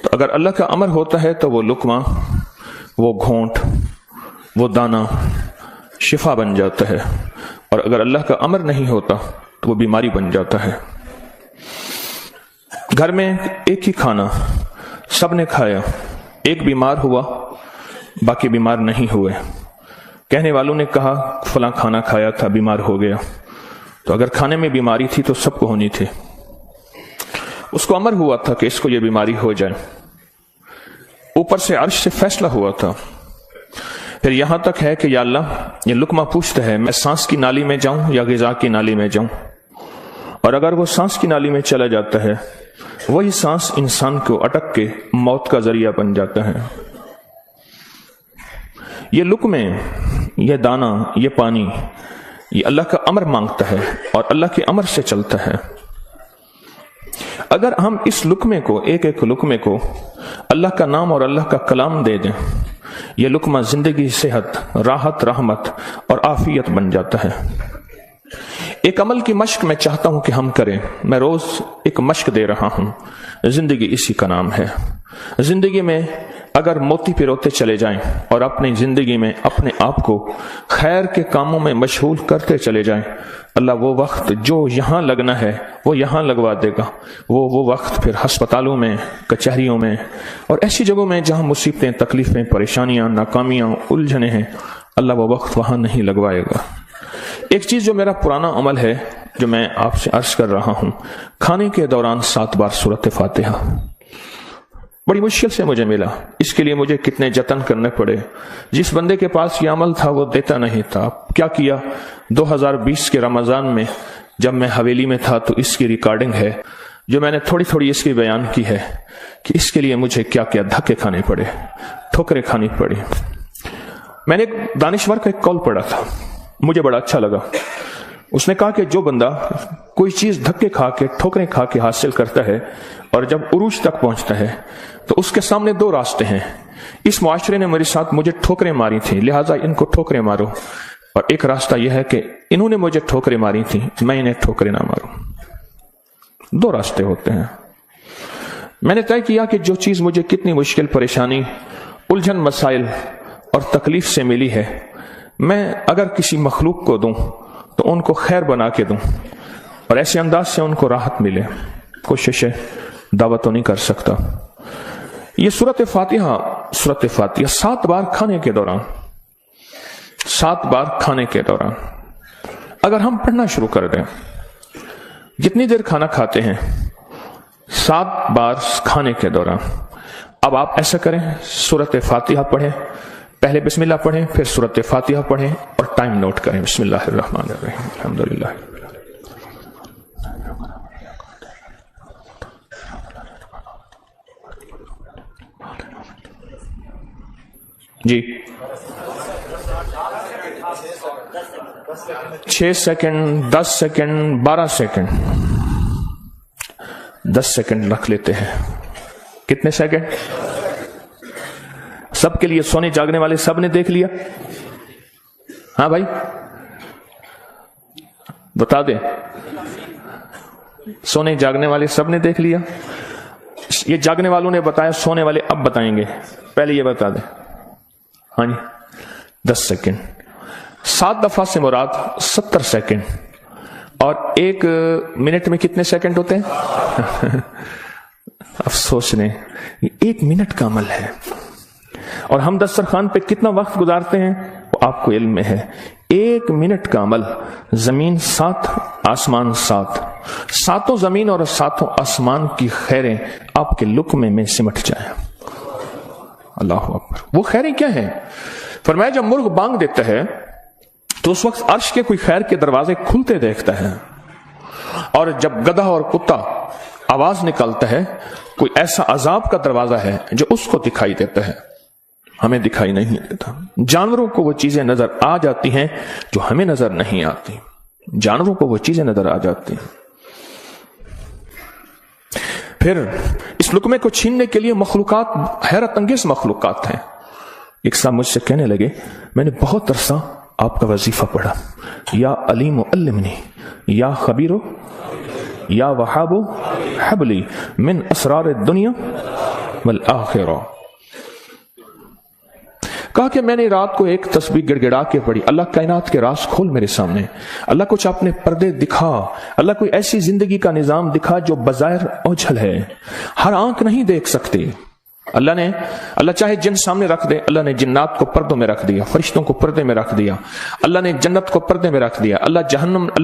تو اگر اللہ کا امر ہوتا ہے تو وہ لقمہ، وہ گھونٹ، وہ دانہ شفا بن جاتا ہے، اور اگر اللہ کا امر نہیں ہوتا تو وہ بیماری بن جاتا ہے۔ گھر میں ایک ہی کھانا سب نے کھایا، ایک بیمار ہوا باقی بیمار نہیں ہوئے، کہنے والوں نے کہا فلاں کھانا کھایا تھا بیمار ہو گیا، تو اگر کھانے میں بیماری تھی تو سب کو ہونی تھی، اس کو امر ہوا تھا کہ اس کو یہ بیماری ہو جائے، اوپر سے عرش سے فیصلہ ہوا تھا۔ پھر یہاں تک ہے کہ یا اللہ یہ لقمہ پوچھتا ہے میں سانس کی نالی میں جاؤں یا غذا کی نالی میں جاؤں، اور اگر وہ سانس کی نالی میں چلا جاتا ہے وہی سانس انسان کو اٹک کے موت کا ذریعہ بن جاتا ہے۔ یہ لقمے، یہ دانہ، یہ پانی، یہ اللہ کا امر مانگتا ہے اور اللہ کے امر سے چلتا ہے۔ اگر ہم اس لقمے کو، ایک ایک لقمے کو اللہ کا نام اور اللہ کا کلام دے دیں، یہ لقمہ زندگی، صحت، راحت، رحمت اور عافیت بن جاتا ہے۔ ایک عمل کی مشق میں چاہتا ہوں کہ ہم کریں، میں روز ایک مشق دے رہا ہوں، زندگی اسی کا نام ہے۔ زندگی میں اگر موتی پروتے چلے جائیں اور اپنی زندگی میں اپنے آپ کو خیر کے کاموں میں مشغول کرتے چلے جائیں، اللہ وہ وقت جو یہاں لگنا ہے وہ یہاں لگوا دے گا، وہ وقت پھر ہسپتالوں میں، کچہریوں میں اور ایسی جگہوں میں جہاں مصیبتیں، تکلیفیں، پریشانیاں، ناکامیاں، الجھنیں ہیں، اللہ وہ وقت وہاں نہیں لگوائے گا۔ ایک چیز جو میرا پرانا عمل ہے جو میں آپ سے عرض کر رہا ہوں، کھانے کے دوران 7 بار سورۃ فاتحہ، بڑی مشکل سے مجھے ملا، اس کے لیے مجھے کتنے جتن کرنے پڑے۔ جس بندے کے پاس یہ عمل تھا وہ دیتا نہیں تھا۔ کیا کیا، 2020 کے رمضان میں جب میں حویلی میں تھا تو اس کی ریکارڈنگ ہے جو میں نے تھوڑی تھوڑی اس کی بیان کی ہے کہ اس کے لیے مجھے کیا کیا دھکے کھانے پڑے، ٹھوکریں کھانی پڑی۔ میں نے ایک دانشور کا ایک کال پڑھا تھا، مجھے بڑا اچھا لگا۔ اس نے کہا کہ جو بندہ کوئی چیز دھکے کھا کے، ٹھوکریں کھا کے حاصل کرتا ہے اور جب عروج تک پہنچتا ہے تو اس کے سامنے 2 راستے ہیں۔ اس معاشرے نے میرے ساتھ مجھے ٹھوکریں ماری تھیں، لہٰذا ان کو ٹھوکریں مارو، اور ایک راستہ یہ ہے کہ انہوں نے مجھے ٹھوکریں ماری تھیں، میں انہیں ٹھوکریں نہ ماروں۔ 2 راستے ہوتے ہیں۔ میں نے طے کیا کہ جو چیز مجھے کتنی مشکل، پریشانی، الجھن، مسائل اور تکلیف سے ملی ہے، میں اگر کسی مخلوق کو دوں تو ان کو خیر بنا کے دوں اور ایسے انداز سے ان کو راحت ملے۔ کوشش دعوت تو نہیں کر سکتا۔ یہ سورۃ فاتحہ 7 بار کھانے کے دوران، 7 بار کھانے کے دوران اگر ہم پڑھنا شروع کر دیں، جتنی دیر کھانا کھاتے ہیں 7 بار کھانے کے دوران، اب آپ ایسا کریں، سورۃ فاتحہ پڑھیں، پہلے بسم اللہ پڑھیں، پھر سورۃ فاتحہ پڑھیں اور ٹائم نوٹ کریں۔ بسم اللہ الرحمن الرحیم، الحمدللہ۔ جی 6 سیکنڈ، 10 سیکنڈ، 12 سیکنڈ، 10 سیکنڈ رکھ لیتے ہیں۔ کتنے سیکنڈ؟ سب کے لیے، سونے جاگنے والے سب نے دیکھ لیا؟ ہاں بھائی بتا دیں، سونے جاگنے والے سب نے دیکھ لیا؟ یہ جاگنے والوں نے بتایا، سونے والے اب بتائیں گے، پہلے یہ بتا دیں۔ ہاں جی 10 سیکنڈ، 7 دفعہ سے مراد 70 سیکنڈ، اور 1 منٹ میں کتنے سیکنڈ ہوتے ہیں؟ افسوس نے، یہ 1 منٹ کا عمل ہے، اور ہم دسترخوان پہ کتنا وقت گزارتے ہیں وہ آپ کو علم میں ہے۔ 1 منٹ کا عمل، زمین 7، آسمان 7، 7 زمین اور 7 آسمان کی خیریں آپ کے لقمے میں سمٹ جائیں۔ اللہ اکبر۔ وہ خیریں کیا ہیں؟ فرمایا جب مرغ بانگ دیتا ہے تو اس وقت عرش کے کوئی خیر کے دروازے کھلتے دیکھتا ہے، اور جب گدھا اور کتا آواز نکالتا ہے کوئی ایسا عذاب کا دروازہ ہے جو اس کو دکھائی دیتا ہے، ہمیں دکھائی نہیں دیتا۔ جانوروں کو وہ چیزیں نظر آ جاتی ہیں جو ہمیں نظر نہیں آتی، جانوروں کو وہ چیزیں نظر آ جاتی ہیں۔ پھر اس لقمے کو چھیننے کے لیے مخلوقات، حیرت انگیز مخلوقات ہیں۔ ایک صاحب مجھ سے کہنے لگے میں نے بہت عرصہ آپ کا وظیفہ پڑھا، یا علیم علمنی، یا خبیرو، یا وہاب حبلی من اسرار الدنیا والآخرہ. کہا کہ میں نے رات کو ایک تسبیح گڑ گڑا کے پڑھی، اللہ کائنات کے راز کھول میرے سامنے، اللہ کچھ اپنے پردے دکھا، اللہ کوئی ایسی زندگی کا نظام دکھا جو بظاہر اوجھل ہے، ہر آنکھ نہیں دیکھ سکتی. اللہ چاہے جن سامنے رکھ دے، اللہ نے جنات کو پردوں میں رکھ دیا، فرشتوں کو پردے میں رکھ دیا، اللہ نے جنت کو پردے میں رکھ دیا، اللہ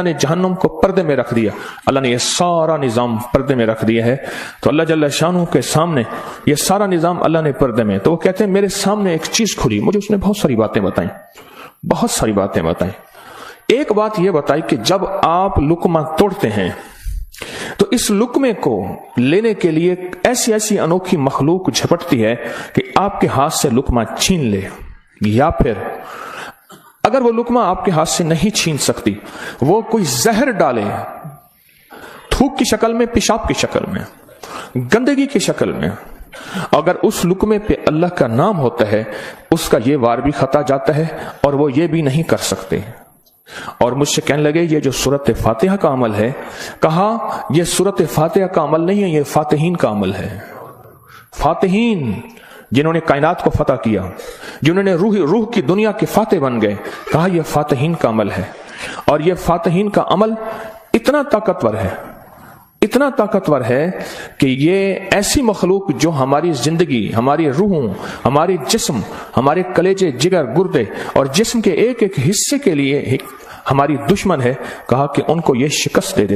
نے جہنم کو پردے میں رکھ دیا، اللہ نے یہ سارا نظام پردے میں رکھ دیا ہے. تو اللہ جل شانہ کے سامنے یہ سارا نظام اللہ نے پردے میں. تو وہ کہتے ہیں میرے سامنے ایک چیز کھلی، مجھے اس نے بہت ساری باتیں بتائیں. ایک بات یہ بتائی کہ جب آپ لقمہ توڑتے ہیں تو اس لقمے کو لینے کے لیے ایسی انوکھی مخلوق جھپٹتی ہے کہ آپ کے ہاتھ سے لقمہ چھین لے، یا پھر اگر وہ لقمہ آپ کے ہاتھ سے نہیں چھین سکتی، وہ کوئی زہر ڈالے، تھوک کی شکل میں، پیشاب کی شکل میں، گندگی کی شکل میں. اگر اس لقمے پہ اللہ کا نام ہوتا ہے، اس کا یہ وار بھی خطا جاتا ہے اور وہ یہ بھی نہیں کر سکتے. اور مجھ سے کہنے لگے یہ جو سورت فاتحہ کا عمل ہے، کہا یہ سورت فاتحہ کا عمل نہیں ہے، یہ فاتحین کا عمل ہے. فاتحین جنہوں نے کائنات کو فتح کیا، جنہوں نے روح کی دنیا کے فاتح بن گئے، کہا یہ فاتحین کا عمل ہے. اور یہ فاتحین کا عمل اتنا طاقتور ہے کہ یہ ایسی مخلوق جو ہماری زندگی، ہماری روحوں، ہمارے جسم، ہمارے کلیجے، جگر، گردے اور جسم کے ایک ایک حصے کے لیے ہماری دشمن ہے، کہا کہ ان کو یہ شکست دے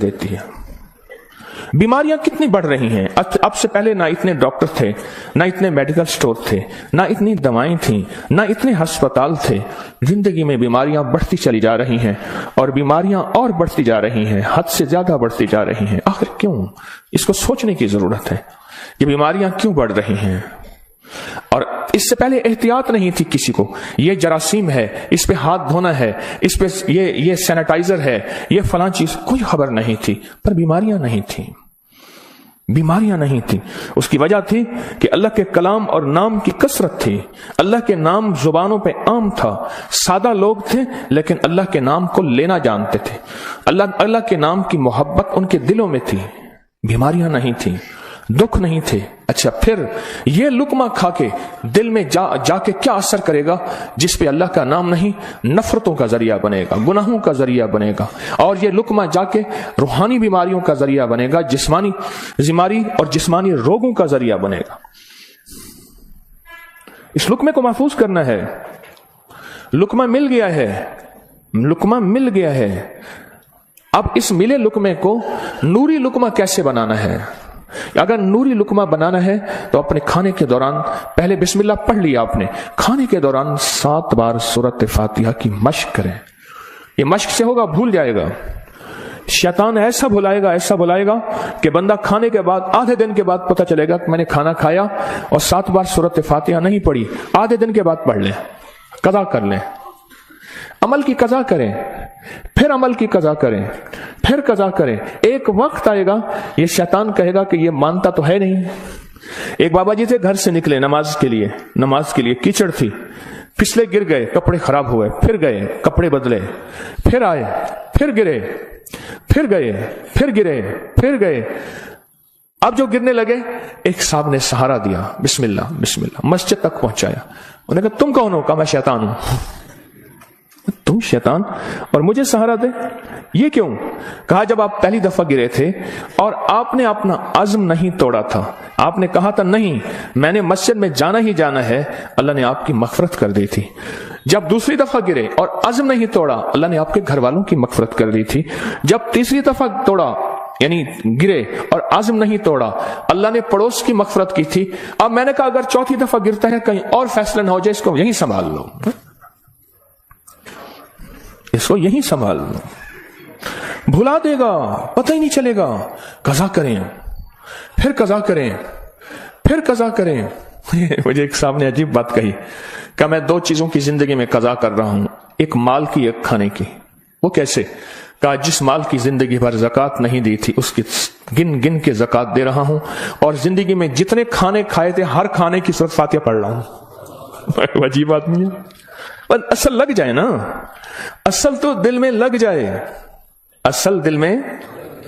دیتی ہے. بیماریاں کتنی بڑھ رہی ہیں. اب سے پہلے نہ اتنے ڈاکٹر تھے، نہ اتنے میڈیکل سٹور تھے، نہ اتنی دوائیں تھیں، نہ اتنے ہسپتال تھے. زندگی میں بیماریاں بڑھتی چلی جا رہی ہیں، اور بیماریاں اور بڑھتی جا رہی ہیں، حد سے زیادہ بڑھتی جا رہی ہیں. آخر کیوں؟ اس کو سوچنے کی ضرورت ہے کہ بیماریاں کیوں بڑھ رہی ہیں. اور اس سے پہلے احتیاط نہیں تھی کسی کو. یہ جراثیم ہے، اس پہ ہاتھ دھونا ہے، اس پہ یہ سینیٹائزر ہے، یہ فلاں چیز، کوئی خبر نہیں تھی. پر بیماریاں نہیں تھیں. اس کی وجہ تھی کہ اللہ کے کلام اور نام کی کثرت تھی. اللہ کے نام زبانوں پہ عام تھا. سادہ لوگ تھے لیکن اللہ کے نام کو لینا جانتے تھے. اللہ کے نام کی محبت ان کے دلوں میں تھی. بیماریاں نہیں تھیں، دکھ نہیں تھے. اچھا، پھر یہ لقمہ کھا کے دل میں جا کے کیا اثر کرے گا جس پہ اللہ کا نام نہیں؟ نفرتوں کا ذریعہ بنے گا، گناہوں کا ذریعہ بنے گا. اور یہ لقمہ جا کے روحانی بیماریوں کا ذریعہ بنے گا، جسمانی بیماری اور جسمانی روگوں کا ذریعہ بنے گا. اس لقمے کو محفوظ کرنا ہے. لقمہ مل گیا ہے. اب اس ملے لقمے کو نوری لقمہ کیسے بنانا ہے؟ اگر نوری لقمہ بنانا ہے تو اپنے کھانے کے دوران پہلے بسم اللہ پڑھ لیا آپ نے، کھانے کے دوران 7 بار سورت فاتحہ کی مشق کریں. یہ مشق سے ہوگا، بھول جائے گا. شیطان ایسا بھلائے گا کہ بندہ کھانے کے بعد آدھے دن کے بعد پتہ چلے گا کہ میں نے کھانا کھایا اور 7 بار سورت فاتحہ نہیں پڑھی. آدھے دن کے بعد پڑھ لیں، قضا کر لیں. عمل کی قضا کریں، پھر عمل کی قضا کریں، پھر قضا کریں. ایک وقت آئے گا یہ شیطان کہے گا کہ یہ مانتا تو ہے نہیں. ایک بابا جی تھے، گھر سے نکلے نماز کے لیے کیچڑ تھی، پھسلے، گر گئے، کپڑے خراب ہوئے، پھر گئے، کپڑے بدلے، پھر آئے، پھر گرے، پھر گئے، پھر گرے، پھر گئے. اب جو گرنے لگے ایک صاحب نے سہارا دیا، بسم اللہ بسم اللہ، مسجد تک پہنچایا. انہوں نے کہا تم کون ہو؟ کہا میں شیطان ہوں. تم شیطان اور مجھے سہارا دے؟ یہ کیوں؟ کہا جب آپ پہلی دفعہ گرے تھے اور آپ نے اپنا عزم نہیں توڑا تھا، آپ نے کہا تھا نہیں میں نے مسجد میں جانا ہی جانا ہے، اللہ نے آپ کی مغفرت کر دی تھی. جب دوسری دفعہ گرے اور عزم نہیں توڑا، اللہ نے آپ کے گھر والوں کی مغفرت کر دی تھی. جب تیسری دفعہ توڑا، یعنی گرے اور عزم نہیں توڑا، اللہ نے پڑوس کی مغفرت کی تھی. اب میں نے کہا اگر چوتھی دفعہ گرتا ہے کہیں اور فیصلہ نہ ہو جائے، اس کو یہیں سنبھال لو، اس کو یہیں سنبھال لو. بھلا دے گا، پتہ ہی نہیں چلے گا. قضا کریں، پھر قضا کریں، پھر قضا کریں. مجھے ایک صاحب نے عجیب بات کہی کہ میں 2 چیزوں کی زندگی میں قضا کر رہا ہوں، ایک مال کی، ایک کھانے کی. وہ کیسے؟ کہا جس مال کی زندگی بھر زکوٰۃ نہیں دی تھی اس کی گن گن کے زکوٰۃ دے رہا ہوں، اور زندگی میں جتنے کھانے کھائے تھے ہر کھانے کی سورۃ فاتحہ پڑھ رہا ہوں. عجیب آدمی ہے. اصل لگ جائے نا، اصل تو دل میں لگ جائے، اصل دل میں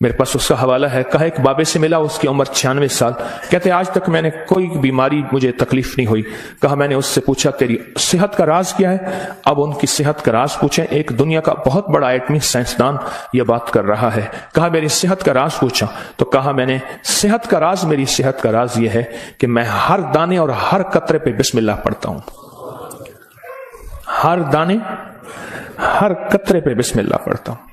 میرے پاس اس کا حوالہ ہے. کہا ایک بابے سے ملا, اس کی عمر 96 سال. کہتے آج تک میں نے کوئی بیماری مجھے تکلیف نہیں ہوئی. کہا میں نے اس سے پوچھا تیری صحت کا راز کیا ہے؟ اب ان کی صحت کا راز پوچھیں. ایک دنیا کا بہت بڑا ایٹمی سائنسدان یہ بات کر رہا ہے. کہا میری صحت کا راز پوچھا تو کہا میں نے صحت کا راز, میری صحت کا راز یہ ہے کہ میں ہر دانے اور ہر قطرے پہ بسم اللہ پڑھتا ہوں. ہر دانے ہر قطرے پہ بسم اللہ پڑھتا ہوں.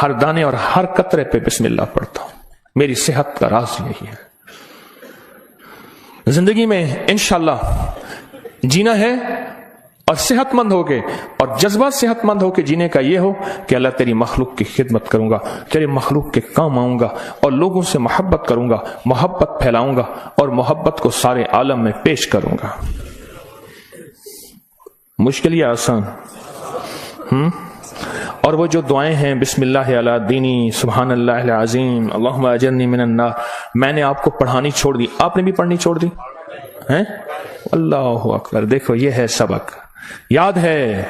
ہر دانے اور ہر قطرے پہ بسم اللہ پڑھتا ہوں. میری صحت کا راز یہی ہے. زندگی میں انشاءاللہ جینا ہے اور صحت مند ہو کے, اور جذبہ صحت مند ہو کے جینے کا یہ ہو کہ اللہ تیری مخلوق کی خدمت کروں گا, تیرے مخلوق کے کام آؤں گا اور لوگوں سے محبت کروں گا, محبت پھیلاؤں گا اور محبت کو سارے عالم میں پیش کروں گا. مشکل یا آسان؟ اور وہ جو دعائیں ہیں بسم اللہ علی دینی, سبحان اللہ العظیم, اللہم اجرنی من النار, میں نے آپ کو پڑھانی چھوڑ دی, آپ نے بھی پڑھنی چھوڑ دی ہیں؟ اللہ اکبر. دیکھو یہ ہے سبق, یاد ہے